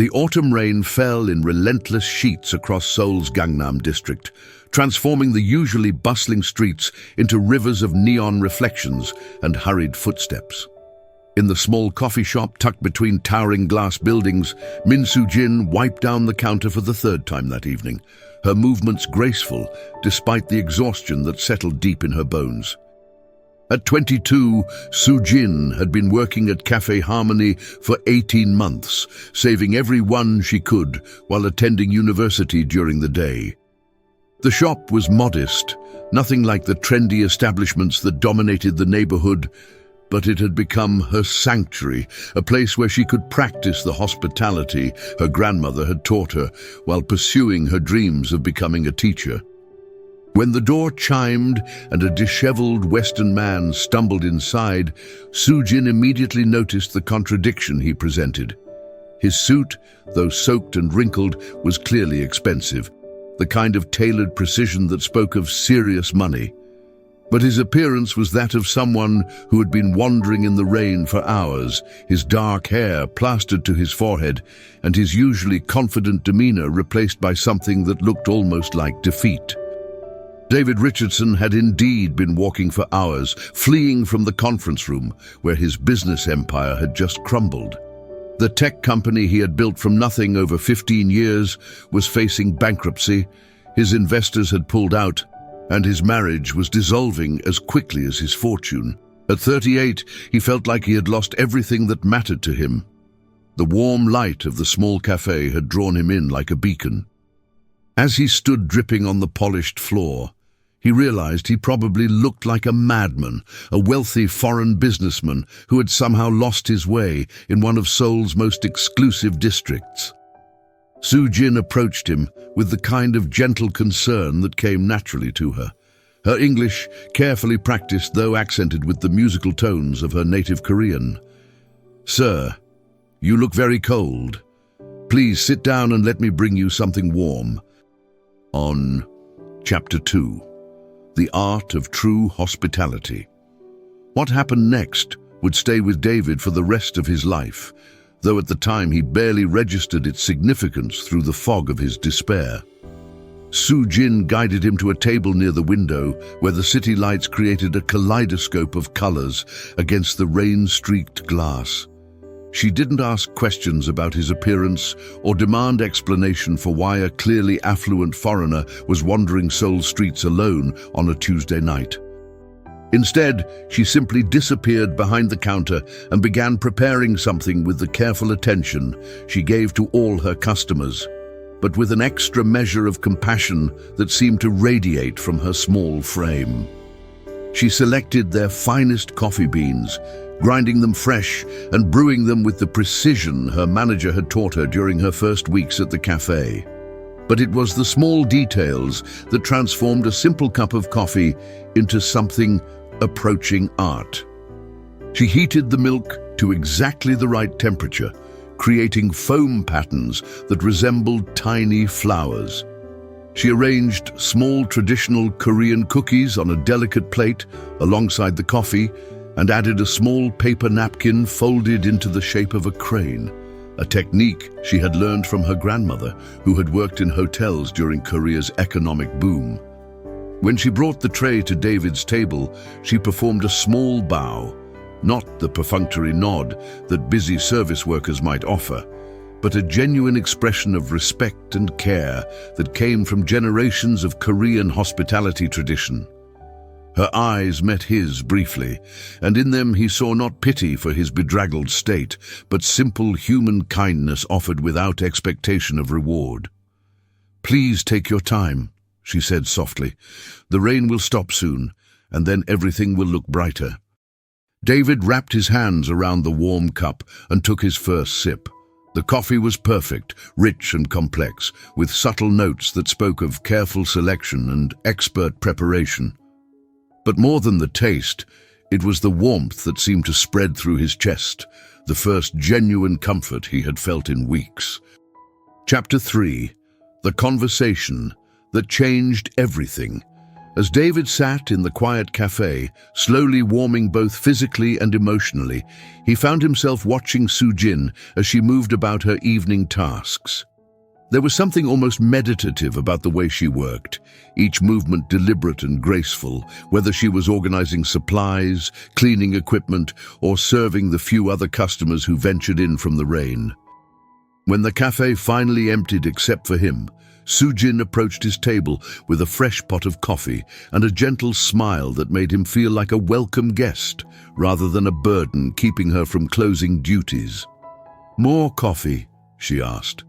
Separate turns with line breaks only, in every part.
The autumn rain fell in relentless sheets across Seoul's Gangnam district, transforming the usually bustling streets into rivers of neon reflections and hurried footsteps. In the small coffee shop tucked between towering glass buildings, Min Soo-jin wiped down the counter for the third time that evening, her movements graceful despite the exhaustion that settled deep in her bones. At 22, Soo-jin had been working at Café Harmony for 18 months, saving every one she could while attending university during the day. The shop was modest, nothing like the trendy establishments that dominated the neighborhood, but it had become her sanctuary, a place where she could practice the hospitality her grandmother had taught her while pursuing her dreams of becoming a teacher. When the door chimed and a disheveled Western man stumbled inside, Soo-jin immediately noticed the contradiction he presented. His suit, though soaked and wrinkled, was clearly expensive, the kind of tailored precision that spoke of serious money. But his appearance was that of someone who had been wandering in the rain for hours, his dark hair plastered to his forehead, and his usually confident demeanor replaced by something that looked almost like defeat. David Richardson had indeed been walking for hours, fleeing from the conference room where his business empire had just crumbled. The tech company he had built from nothing over 15 years was facing bankruptcy, his investors had pulled out, and his marriage was dissolving as quickly as his fortune. At 38, he felt like he had lost everything that mattered to him. The warm light of the small cafe had drawn him in like a beacon. As he stood dripping on the polished floor, he realized he probably looked like a madman, a wealthy foreign businessman who had somehow lost his way in one of Seoul's most exclusive districts. Soo-jin approached him with the kind of gentle concern that came naturally to her. Her English, carefully practiced though accented with the musical tones of her native Korean. "Sir, you look very cold. Please sit down and let me bring you something warm." On Chapter 2. The Art of True Hospitality. What happened next would stay with David for the rest of his life, though at the time he barely registered its significance through the fog of his despair. Soo-jin guided him to a table near the window where the city lights created a kaleidoscope of colors against the rain-streaked glass. She didn't ask questions about his appearance or demand explanation for why a clearly affluent foreigner was wandering Seoul streets alone on a Tuesday night. Instead, she simply disappeared behind the counter and began preparing something with the careful attention she gave to all her customers, but with an extra measure of compassion that seemed to radiate from her small frame. She selected their finest coffee beans, grinding them fresh and brewing them with the precision her manager had taught her during her first weeks at the cafe. But it was the small details that transformed a simple cup of coffee into something approaching art. She heated the milk to exactly the right temperature, creating foam patterns that resembled tiny flowers. She arranged small traditional Korean cookies on a delicate plate alongside the coffee and added a small paper napkin folded into the shape of a crane, a technique she had learned from her grandmother, who had worked in hotels during Korea's economic boom. When she brought the tray to David's table, she performed a small bow, not the perfunctory nod that busy service workers might offer, but a genuine expression of respect and care that came from generations of Korean hospitality tradition. Her eyes met his briefly, and in them he saw not pity for his bedraggled state, but simple human kindness offered without expectation of reward. "Please take your time," she said softly. "The rain will stop soon, and then everything will look brighter." David wrapped his hands around the warm cup and took his first sip. The coffee was perfect, rich and complex, with subtle notes that spoke of careful selection and expert preparation. But more than the taste, it was the warmth that seemed to spread through his chest, the first genuine comfort he had felt in weeks. Chapter 3. The Conversation That Changed Everything. As David sat in the quiet cafe, slowly warming both physically and emotionally, he found himself watching Soo-jin as she moved about her evening tasks. There was something almost meditative about the way she worked, each movement deliberate and graceful, whether she was organizing supplies, cleaning equipment, or serving the few other customers who ventured in from the rain. When the cafe finally emptied except for him, Soo-jin approached his table with a fresh pot of coffee and a gentle smile that made him feel like a welcome guest rather than a burden keeping her from closing duties. "More coffee?" she asked,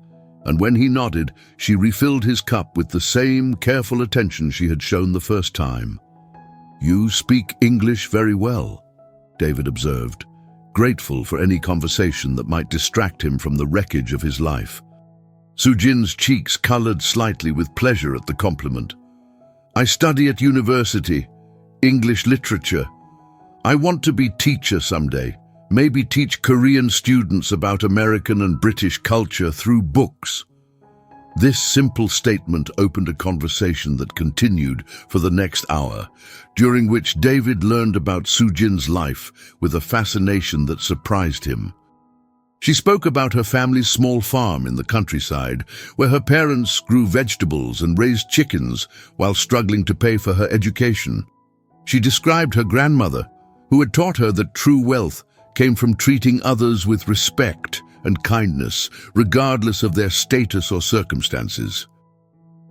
and when he nodded, she refilled his cup with the same careful attention she had shown the first time. "You speak English very well," David observed, grateful for any conversation that might distract him from the wreckage of his life. Soo-jin's cheeks colored slightly with pleasure at the compliment. "I study at university, English literature. I want to be teacher someday, maybe teach Korean students about American and British culture through books." This simple statement opened a conversation that continued for the next hour, during which David learned about Soo-jin's life with a fascination that surprised him. She spoke about her family's small farm in the countryside, where her parents grew vegetables and raised chickens while struggling to pay for her education. She described her grandmother, who had taught her that true wealth came from treating others with respect and kindness, regardless of their status or circumstances.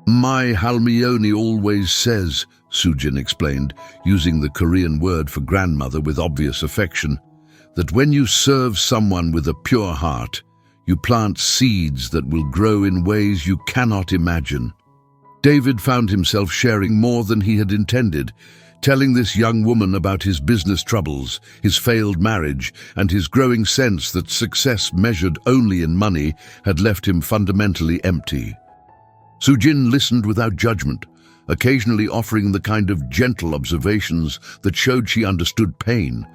"My Halmione always says," Soo-jin explained, using the Korean word for grandmother with obvious affection, "that when you serve someone with a pure heart, you plant seeds that will grow in ways you cannot imagine." David found himself sharing more than he had intended, telling this young woman about his business troubles, his failed marriage, and his growing sense that success measured only in money had left him fundamentally empty. Soo-jin listened without judgment, occasionally offering the kind of gentle observations that showed she understood pain,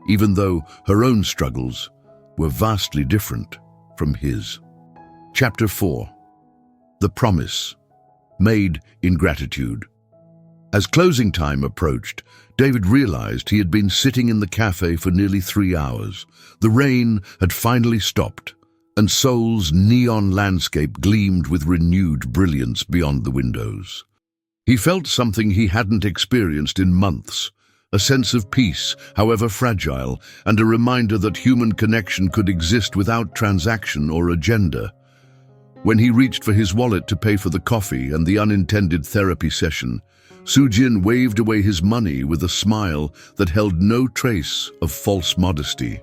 even though her own struggles were vastly different from his. Chapter 4. The Promise. Made in Gratitude. As closing time approached, David realized he had been sitting in the cafe for nearly 3 hours. The rain had finally stopped, and Seoul's neon landscape gleamed with renewed brilliance beyond the windows. He felt something he hadn't experienced in months, a sense of peace, however fragile, and a reminder that human connection could exist without transaction or agenda. When he reached for his wallet to pay for the coffee and the unintended therapy session, Soo-jin waved away his money with a smile that held no trace of false modesty.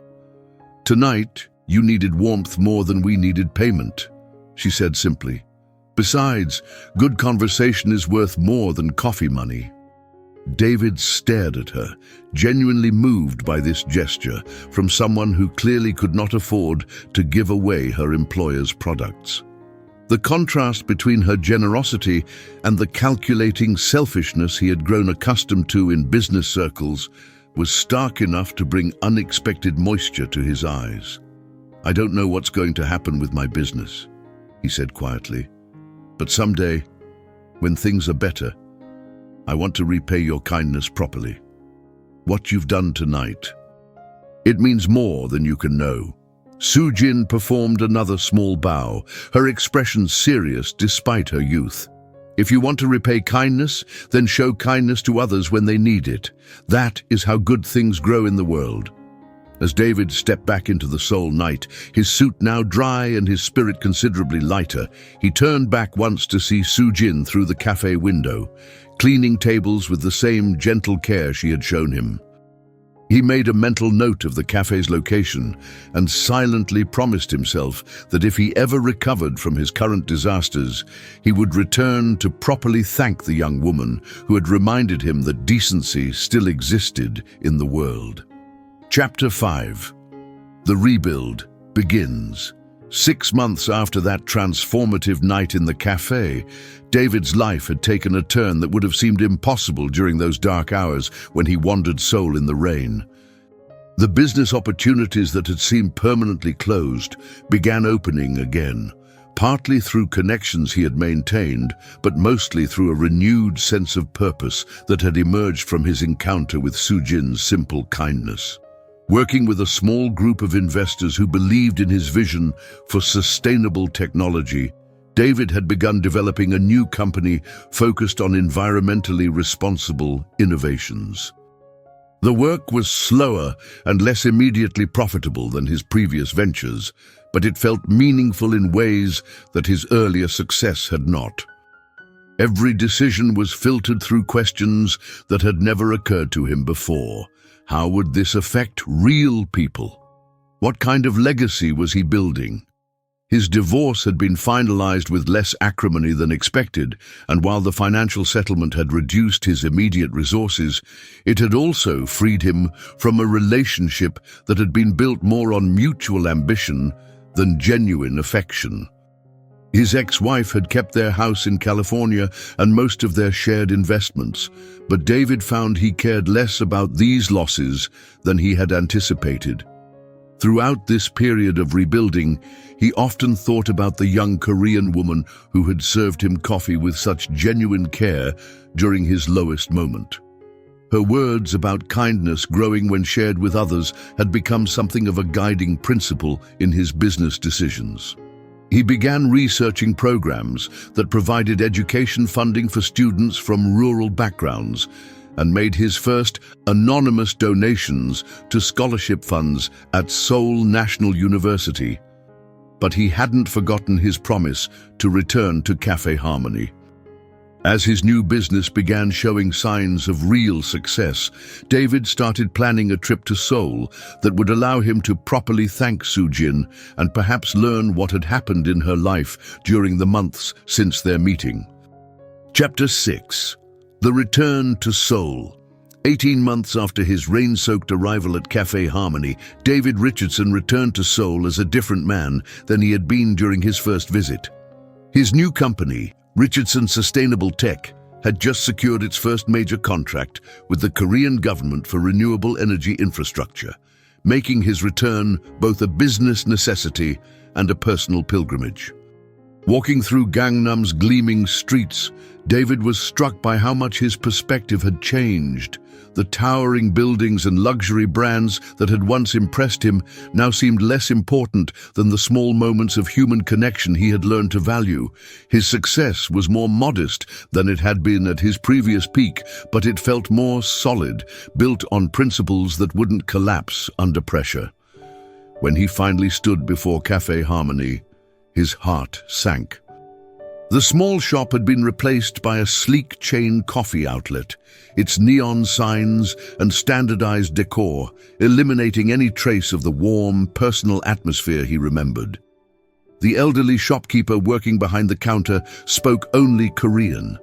"Tonight, you needed warmth more than we needed payment," she said simply. "Besides, good conversation is worth more than coffee money." David stared at her, genuinely moved by this gesture from someone who clearly could not afford to give away her employer's products. The contrast between her generosity and the calculating selfishness he had grown accustomed to in business circles was stark enough to bring unexpected moisture to his eyes. "I don't know what's going to happen with my business," he said quietly, "but someday, when things are better, I want to repay your kindness properly. What you've done tonight, it means more than you can know." Soo-jin performed another small bow, her expression serious despite her youth. "If you want to repay kindness, then show kindness to others when they need it. That is how good things grow in the world." As David stepped back into the Seoul night, his suit now dry and his spirit considerably lighter, he turned back once to see Soo-jin through the cafe window, cleaning tables with the same gentle care she had shown him. He made a mental note of the cafe's location and silently promised himself that if he ever recovered from his current disasters, he would return to properly thank the young woman who had reminded him that decency still existed in the world. Chapter 5. The Rebuild begins. 6 months after that transformative night in the cafe, David's life had taken a turn that would have seemed impossible during those dark hours when he wandered Seoul in the rain. The business opportunities that had seemed permanently closed began opening again, partly through connections he had maintained, but mostly through a renewed sense of purpose that had emerged from his encounter with Soo-jin's simple kindness. Working with a small group of investors who believed in his vision for sustainable technology, David had begun developing a new company focused on environmentally responsible innovations. The work was slower and less immediately profitable than his previous ventures, but it felt meaningful in ways that his earlier success had not. Every decision was filtered through questions that had never occurred to him before. How would this affect real people? What kind of legacy was he building? His divorce had been finalized with less acrimony than expected, and while the financial settlement had reduced his immediate resources, it had also freed him from a relationship that had been built more on mutual ambition than genuine affection. His ex-wife had kept their house in California and most of their shared investments, but David found he cared less about these losses than he had anticipated. Throughout this period of rebuilding, he often thought about the young Korean woman who had served him coffee with such genuine care during his lowest moment. Her words about kindness growing when shared with others had become something of a guiding principle in his business decisions. He began researching programs that provided education funding for students from rural backgrounds and made his first anonymous donations to scholarship funds at Seoul National University. But he hadn't forgotten his promise to return to Café Harmony. As his new business began showing signs of real success, David started planning a trip to Seoul that would allow him to properly thank Soo-jin and perhaps learn what had happened in her life during the months since their meeting. Chapter 6. The Return to Seoul. 18 months after his rain-soaked arrival at Café Harmony, David Richardson returned to Seoul as a different man than he had been during his first visit. His new company, Richardson Sustainable Tech, had just secured its first major contract with the Korean government for renewable energy infrastructure, making his return both a business necessity and a personal pilgrimage. Walking through Gangnam's gleaming streets, David was struck by how much his perspective had changed. The towering buildings and luxury brands that had once impressed him now seemed less important than the small moments of human connection he had learned to value. His success was more modest than it had been at his previous peak, but it felt more solid, built on principles that wouldn't collapse under pressure. When he finally stood before Café Harmony, his heart sank. The small shop had been replaced by a sleek chain coffee outlet, its neon signs and standardized decor eliminating any trace of the warm, personal atmosphere he remembered. The elderly shopkeeper working behind the counter spoke only Korean,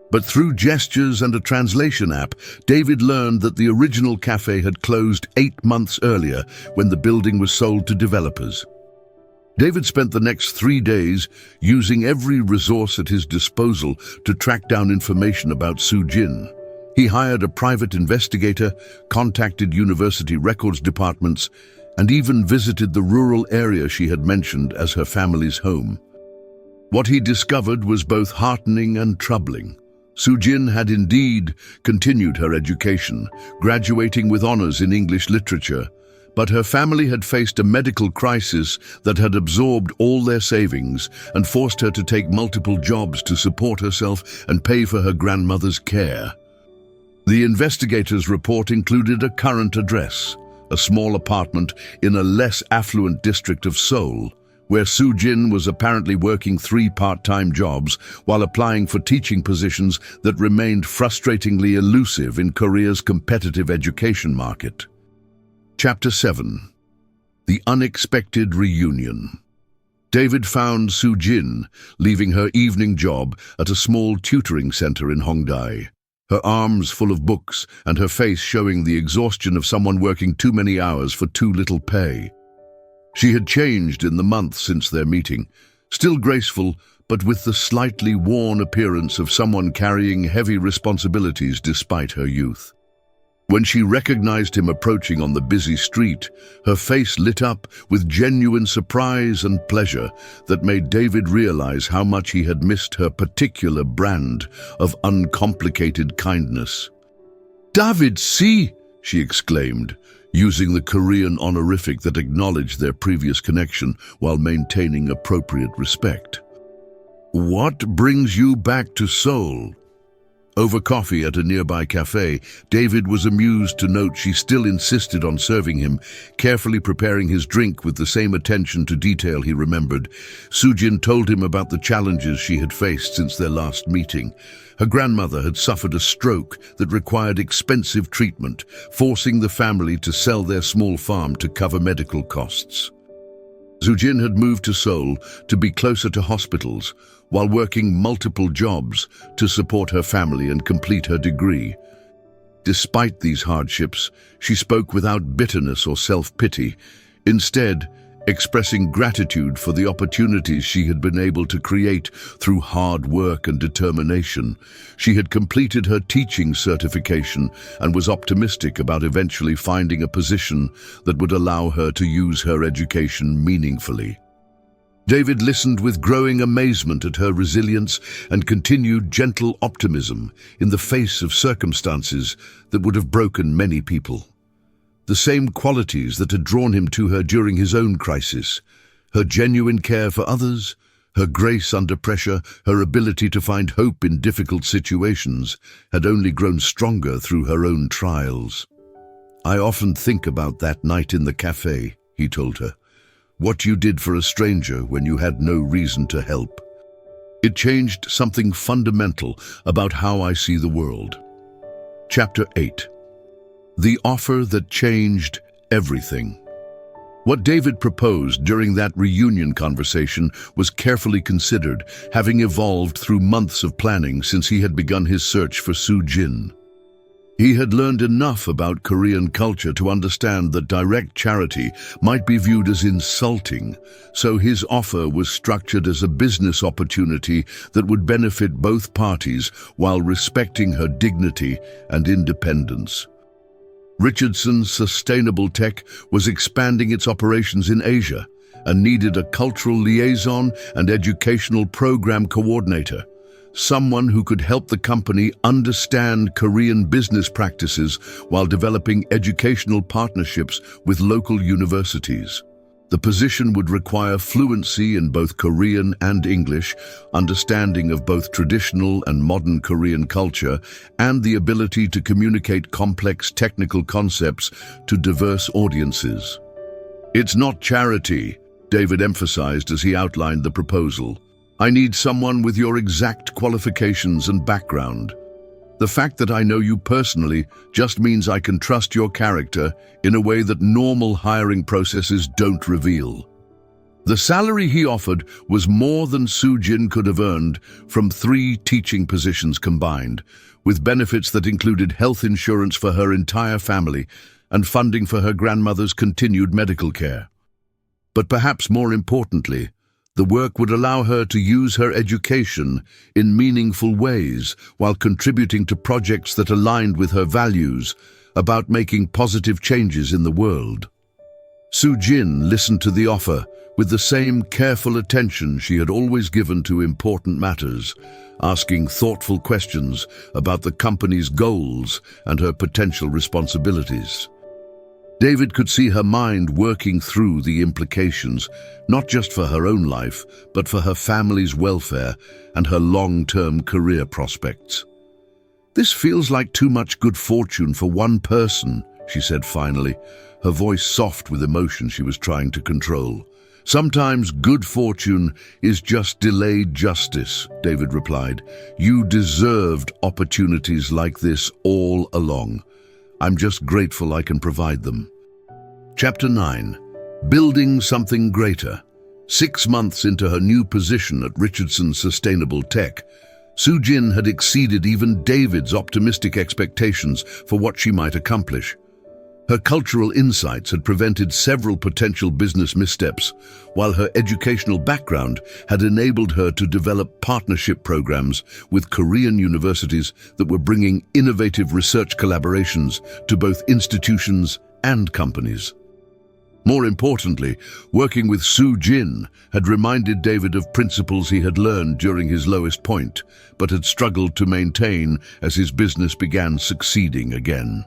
but through gestures and a translation app, David learned that the original cafe had closed 8 months earlier when the building was sold to developers. David spent the next 3 days using every resource at his disposal to track down information about Soo-jin. He hired a private investigator, contacted university records departments, and even visited the rural area she had mentioned as her family's home. What he discovered was both heartening and troubling. Soo-jin had indeed continued her education, graduating with honors in English literature, but her family had faced a medical crisis that had absorbed all their savings and forced her to take multiple jobs to support herself and pay for her grandmother's care. The investigators' report included a current address, a small apartment in a less affluent district of Seoul, where Soo-jin was apparently working 3 part-time jobs while applying for teaching positions that remained frustratingly elusive in Korea's competitive education market. Chapter 7. The Unexpected Reunion. David found Soo-jin leaving her evening job at a small tutoring center in Hongdae, her arms full of books and her face showing the exhaustion of someone working too many hours for too little pay. She had changed in the months since their meeting, still graceful, but with the slightly worn appearance of someone carrying heavy responsibilities despite her youth. When she recognized him approaching on the busy street, her face lit up with genuine surprise and pleasure that made David realize how much he had missed her particular brand of uncomplicated kindness. "David, see!" she exclaimed, using the Korean honorific that acknowledged their previous connection while maintaining appropriate respect. "What brings you back to Seoul?" Over coffee at a nearby café, David was amused to note she still insisted on serving him, carefully preparing his drink with the same attention to detail he remembered. Soo-jin told him about the challenges she had faced since their last meeting. Her grandmother had suffered a stroke that required expensive treatment, forcing the family to sell their small farm to cover medical costs. Soo-jin had moved to Seoul to be closer to hospitals, while working multiple jobs to support her family and complete her degree. Despite these hardships, she spoke without bitterness or self-pity, instead expressing gratitude for the opportunities she had been able to create through hard work and determination. She had completed her teaching certification and was optimistic about eventually finding a position that would allow her to use her education meaningfully. David listened with growing amazement at her resilience and continued gentle optimism in the face of circumstances that would have broken many people. The same qualities that had drawn him to her during his own crisis, her genuine care for others, her grace under pressure, her ability to find hope in difficult situations, had only grown stronger through her own trials. "I often think about that night in the café," he told her. "What you did for a stranger when you had no reason to help. It changed something fundamental about how I see the world." Chapter 8. The offer that changed everything. What David proposed during that reunion conversation was carefully considered, having evolved through months of planning since he had begun his search for Soo-jin. He had learned enough about Korean culture to understand that direct charity might be viewed as insulting, so his offer was structured as a business opportunity that would benefit both parties while respecting her dignity and independence. Richardson's sustainable tech was expanding its operations in Asia and needed a cultural liaison and educational program coordinator, someone who could help the company understand Korean business practices while developing educational partnerships with local universities. The position would require fluency in both Korean and English, understanding of both traditional and modern Korean culture, and the ability to communicate complex technical concepts to diverse audiences. "It's not charity," David emphasized as he outlined the proposal. "I need someone with your exact qualifications and background. The fact that I know you personally just means I can trust your character in a way that normal hiring processes don't reveal." The salary he offered was more than Soo-jin could have earned from 3 teaching positions combined, with benefits that included health insurance for her entire family and funding for her grandmother's continued medical care. But perhaps more importantly, the work would allow her to use her education in meaningful ways while contributing to projects that aligned with her values about making positive changes in the world. Soo-jin listened to the offer with the same careful attention she had always given to important matters, asking thoughtful questions about the company's goals and her potential responsibilities. David could see her mind working through the implications, not just for her own life, but for her family's welfare and her long-term career prospects. "This feels like too much good fortune for one person," she said finally, her voice soft with emotion she was trying to control. "Sometimes good fortune is just delayed justice," David replied. "You deserved opportunities like this all along. I'm just grateful I can provide them." Chapter 9. Building Something Greater. 6 months into her new position at Richardson Sustainable Tech, Soo-jin had exceeded even David's optimistic expectations for what she might accomplish. Her cultural insights had prevented several potential business missteps, while her educational background had enabled her to develop partnership programs with Korean universities that were bringing innovative research collaborations to both institutions and companies. More importantly, working with Soo-jin had reminded David of principles he had learned during his lowest point, but had struggled to maintain as his business began succeeding again.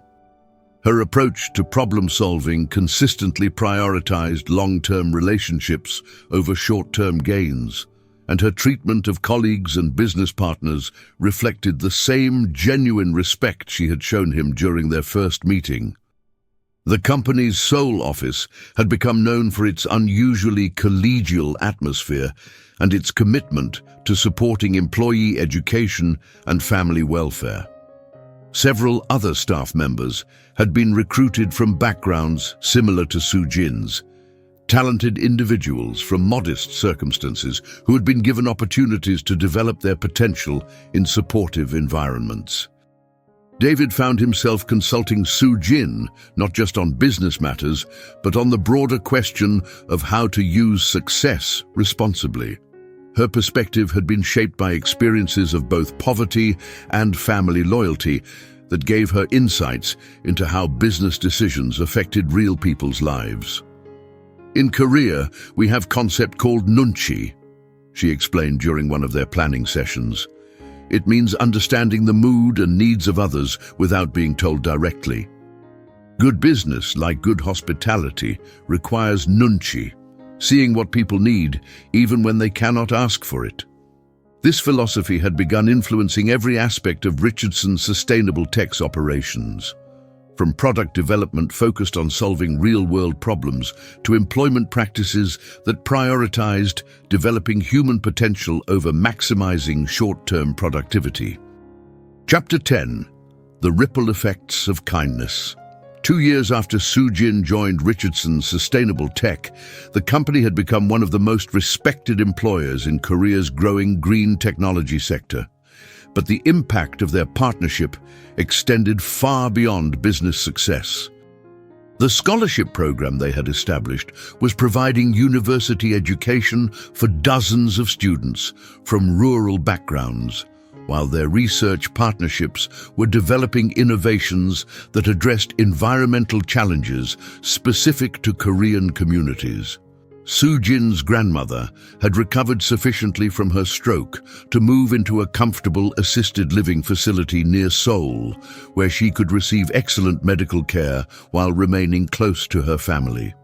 Her approach to problem-solving consistently prioritized long-term relationships over short-term gains, and her treatment of colleagues and business partners reflected the same genuine respect she had shown him during their first meeting. The company's Seoul office had become known for its unusually collegial atmosphere and its commitment to supporting employee education and family welfare. Several other staff members had been recruited from backgrounds similar to Soo-jin's, talented individuals from modest circumstances who had been given opportunities to develop their potential in supportive environments. David found himself consulting Soo-jin not just on business matters, but on the broader question of how to use success responsibly. Her perspective had been shaped by experiences of both poverty and family loyalty that gave her insights into how business decisions affected real people's lives. In Korea, we have a concept called nunchi, she explained during one of their planning sessions. It means understanding the mood and needs of others without being told directly. Good business, like good hospitality, requires nunchi, seeing what people need even when they cannot ask for it. This philosophy had begun influencing every aspect of Richardson's sustainable tech's operations, from product development focused on solving real-world problems to employment practices that prioritized developing human potential over maximizing short-term productivity. Chapter 10. The Ripple Effects of Kindness. 2 years after Soo-jin joined Richardson's Sustainable Tech, the company had become one of the most respected employers in Korea's growing green technology sector. But the impact of their partnership extended far beyond business success. The scholarship program they had established was providing university education for dozens of students from rural backgrounds, while their research partnerships were developing innovations that addressed environmental challenges specific to Korean communities. Soo-jin's grandmother had recovered sufficiently from her stroke to move into a comfortable assisted living facility near Seoul, where she could receive excellent medical care while remaining close to her family.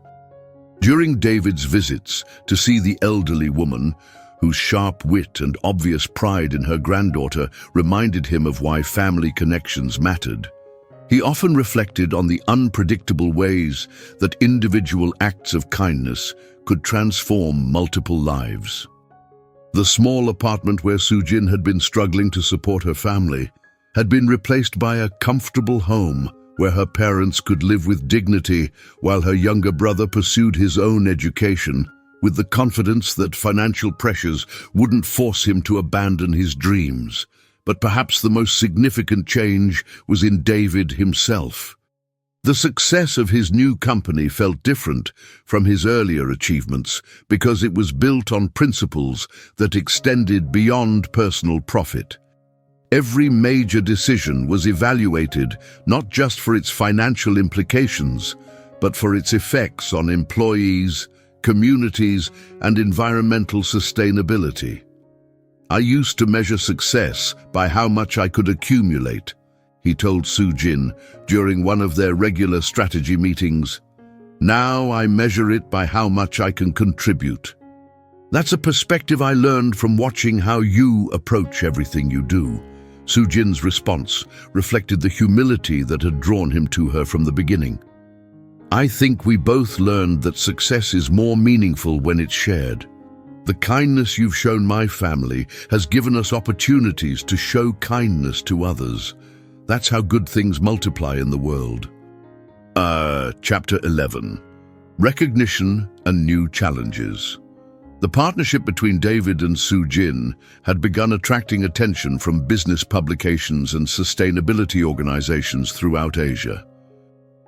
During David's visits to see the elderly woman, whose sharp wit and obvious pride in her granddaughter reminded him of why family connections mattered, he often reflected on the unpredictable ways that individual acts of kindness could transform multiple lives. The small apartment where Soo-jin had been struggling to support her family had been replaced by a comfortable home where her parents could live with dignity while her younger brother pursued his own education with the confidence that financial pressures wouldn't force him to abandon his dreams. But perhaps the most significant change was in David himself. The success of his new company felt different from his earlier achievements because it was built on principles that extended beyond personal profit. Every major decision was evaluated not just for its financial implications, but for its effects on employees, communities, and environmental sustainability. I used to measure success by how much I could accumulate, he told Soo-jin during one of their regular strategy meetings. Now I measure it by how much I can contribute. That's a perspective I learned from watching how you approach everything you do. Soo-jin's response reflected the humility that had drawn him to her from the beginning. I think we both learned that success is more meaningful when it's shared. The kindness you've shown my family has given us opportunities to show kindness to others. That's how good things multiply in the world. Chapter 11. Recognition and New Challenges. The partnership between David and Soo-jin had begun attracting attention from business publications and sustainability organizations throughout Asia.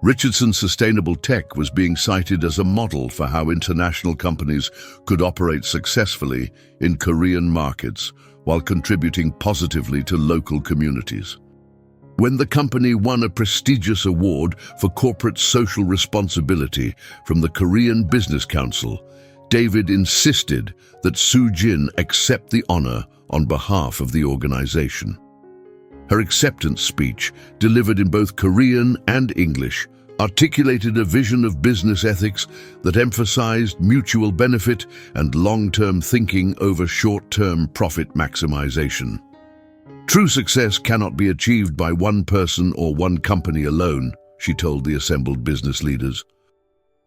Richardson's sustainable tech was being cited as a model for how international companies could operate successfully in Korean markets while contributing positively to local communities. When the company won a prestigious award for corporate social responsibility from the Korean Business Council, David insisted that Soo-jin accept the honor on behalf of the organization. Her acceptance speech, delivered in both Korean and English, articulated a vision of business ethics that emphasized mutual benefit and long-term thinking over short-term profit maximization. True success cannot be achieved by one person or one company alone, she told the assembled business leaders.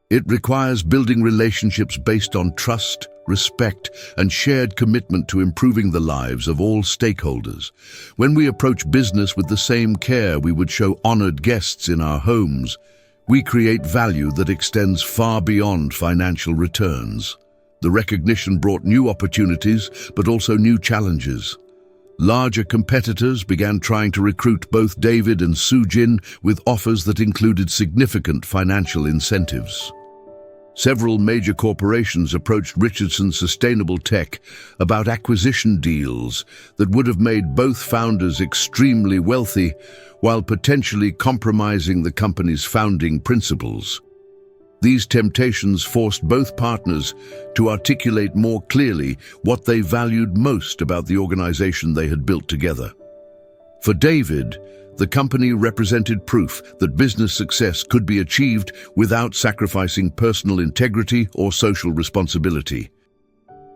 It requires building relationships based on trust, respect, and shared commitment to improving the lives of all stakeholders. When we approach business with the same care we would show honored guests in our homes, we create value that extends far beyond financial returns. The recognition brought new opportunities, but also new challenges. Larger competitors began trying to recruit both David and Soo-jin with offers that included significant financial incentives. Several major corporations approached Richardson's sustainable tech about acquisition deals that would have made both founders extremely wealthy while potentially compromising the company's founding principles. These temptations forced both partners to articulate more clearly what they valued most about the organization they had built together. For David, the company represented proof that business success could be achieved without sacrificing personal integrity or social responsibility.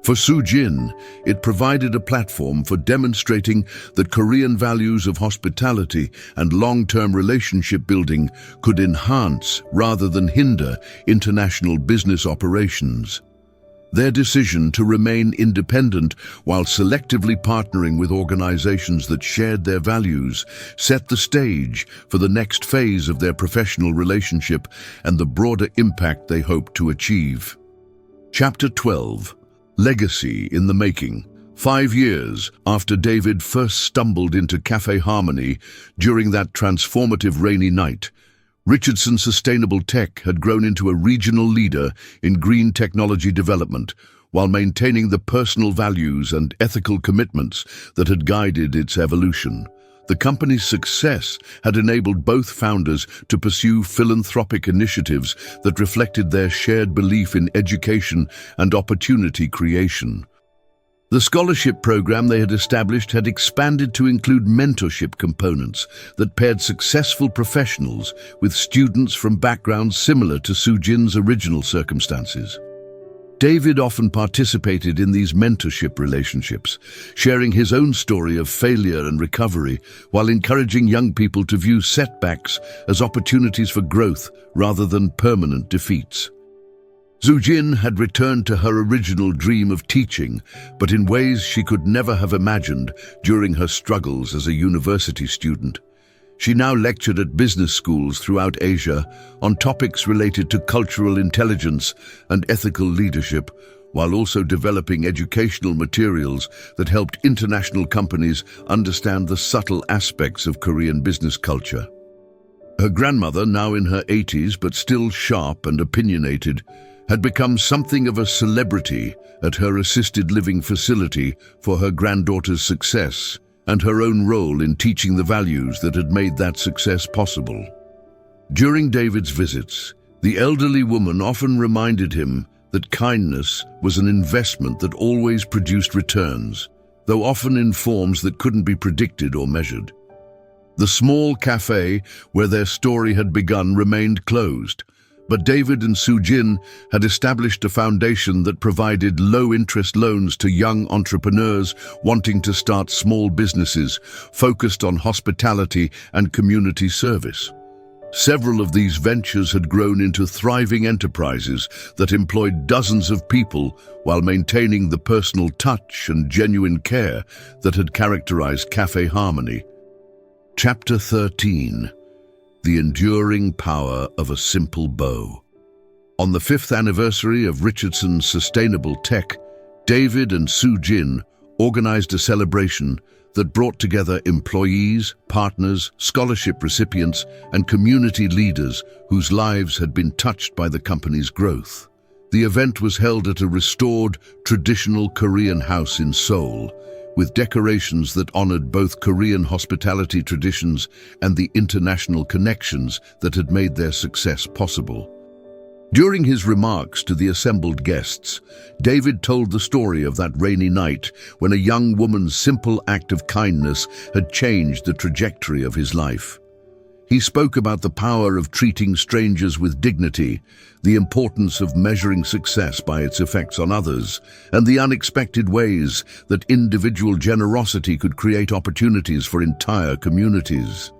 For Soo-jin, it provided a platform for demonstrating that Korean values of hospitality and long-term relationship building could enhance rather than hinder international business operations. Their decision to remain independent while selectively partnering with organizations that shared their values set the stage for the next phase of their professional relationship and the broader impact they hoped to achieve. Chapter 12. Legacy in the making. 5 years after David first stumbled into Café Harmony during that transformative rainy night, Richardson's sustainable tech had grown into a regional leader in green technology development while maintaining the personal values and ethical commitments that had guided its evolution. The company's success had enabled both founders to pursue philanthropic initiatives that reflected their shared belief in education and opportunity creation. The scholarship program they had established had expanded to include mentorship components that paired successful professionals with students from backgrounds similar to Soo-jin's original circumstances. David often participated in these mentorship relationships, sharing his own story of failure and recovery while encouraging young people to view setbacks as opportunities for growth rather than permanent defeats. Soo-jin had returned to her original dream of teaching, but in ways she could never have imagined during her struggles as a university student. She now lectured at business schools throughout Asia on topics related to cultural intelligence and ethical leadership, while also developing educational materials that helped international companies understand the subtle aspects of Korean business culture. Her grandmother, now in her 80s but still sharp and opinionated, had become something of a celebrity at her assisted living facility for her granddaughter's success and her own role in teaching the values that had made that success possible. During David's visits, the elderly woman often reminded him that kindness was an investment that always produced returns, though often in forms that couldn't be predicted or measured. The small café where their story had begun remained closed, but David and Soo-jin had established a foundation that provided low-interest loans to young entrepreneurs wanting to start small businesses focused on hospitality and community service. Several of these ventures had grown into thriving enterprises that employed dozens of people while maintaining the personal touch and genuine care that had characterized Café Harmony. Chapter 13. The enduring power of a simple bow. On the 5th anniversary of Richardson's sustainable tech, David and Soo-jin organized a celebration that brought together employees, partners, scholarship recipients, and community leaders whose lives had been touched by the company's growth. The event was held at a restored, traditional Korean house in Seoul, with decorations that honored both Korean hospitality traditions and the international connections that had made their success possible. During his remarks to the assembled guests, David told the story of that rainy night when a young woman's simple act of kindness had changed the trajectory of his life. He spoke about the power of treating strangers with dignity, the importance of measuring success by its effects on others, and the unexpected ways that individual generosity could create opportunities for entire communities.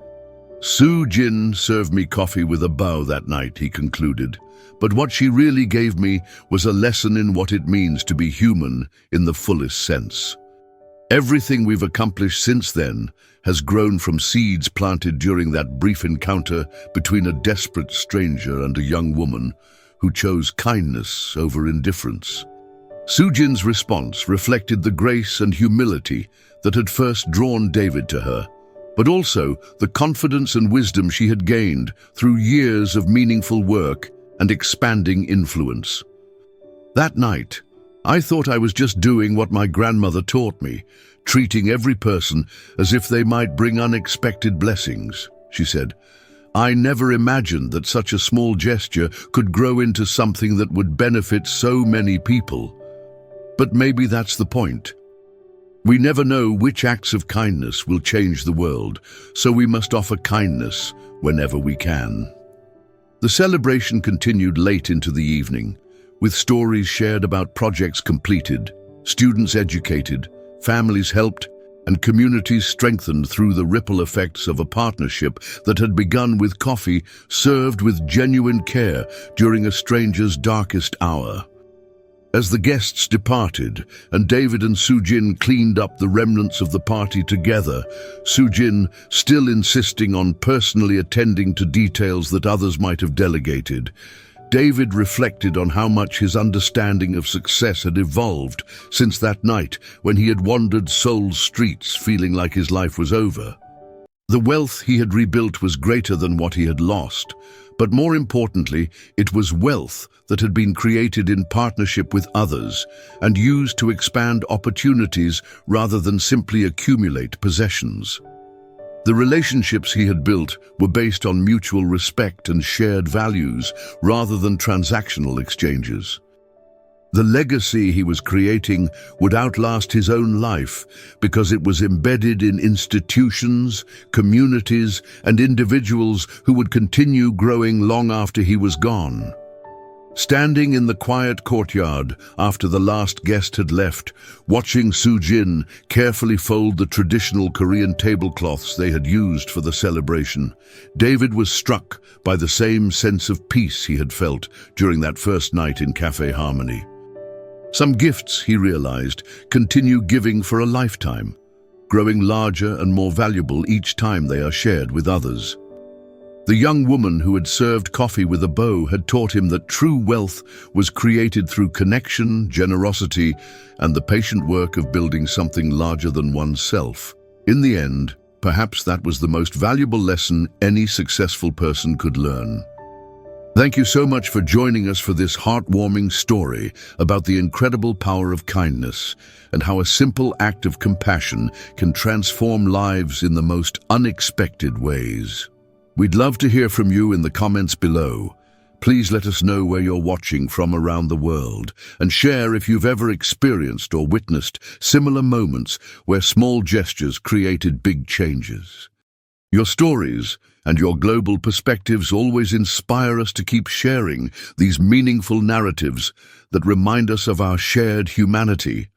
Soo-jin served me coffee with a bow that night, he concluded. But what she really gave me was a lesson in what it means to be human in the fullest sense. Everything we've accomplished since then has grown from seeds planted during that brief encounter between a desperate stranger and a young woman who chose kindness over indifference. Soo-jin's response reflected the grace and humility that had first drawn David to her, but also the confidence and wisdom she had gained through years of meaningful work and expanding influence. That night, I thought I was just doing what my grandmother taught me, treating every person as if they might bring unexpected blessings, she said. I never imagined that such a small gesture could grow into something that would benefit so many people. But maybe that's the point. We never know which acts of kindness will change the world, so we must offer kindness whenever we can. The celebration continued late into the evening, with stories shared about projects completed, students educated, families helped, and communities strengthened through the ripple effects of a partnership that had begun with coffee served with genuine care during a stranger's darkest hour. As the guests departed and David and Soo-jin cleaned up the remnants of the party together, Soo-jin still insisting on personally attending to details that others might have delegated, David reflected on how much his understanding of success had evolved since that night when he had wandered Seoul's streets feeling like his life was over. The wealth he had rebuilt was greater than what he had lost, but more importantly, it was wealth that had been created in partnership with others and used to expand opportunities rather than simply accumulate possessions. The relationships he had built were based on mutual respect and shared values rather than transactional exchanges. The legacy he was creating would outlast his own life because it was embedded in institutions, communities, and individuals who would continue growing long after he was gone. Standing in the quiet courtyard after the last guest had left, watching Soo-jin carefully fold the traditional Korean tablecloths they had used for the celebration, David was struck by the same sense of peace he had felt during that first night in Café Harmony. Some gifts, he realized, continue giving for a lifetime, growing larger and more valuable each time they are shared with others. The young woman who had served coffee with a bow had taught him that true wealth was created through connection, generosity, and the patient work of building something larger than oneself. In the end, perhaps that was the most valuable lesson any successful person could learn. Thank you so much for joining us for this heartwarming story about the incredible power of kindness and how a simple act of compassion can transform lives in the most unexpected ways. We'd love to hear from you in the comments below. Please let us know where you're watching from around the world and share if you've ever experienced or witnessed similar moments where small gestures created big changes. Your stories and your global perspectives always inspire us to keep sharing these meaningful narratives that remind us of our shared humanity.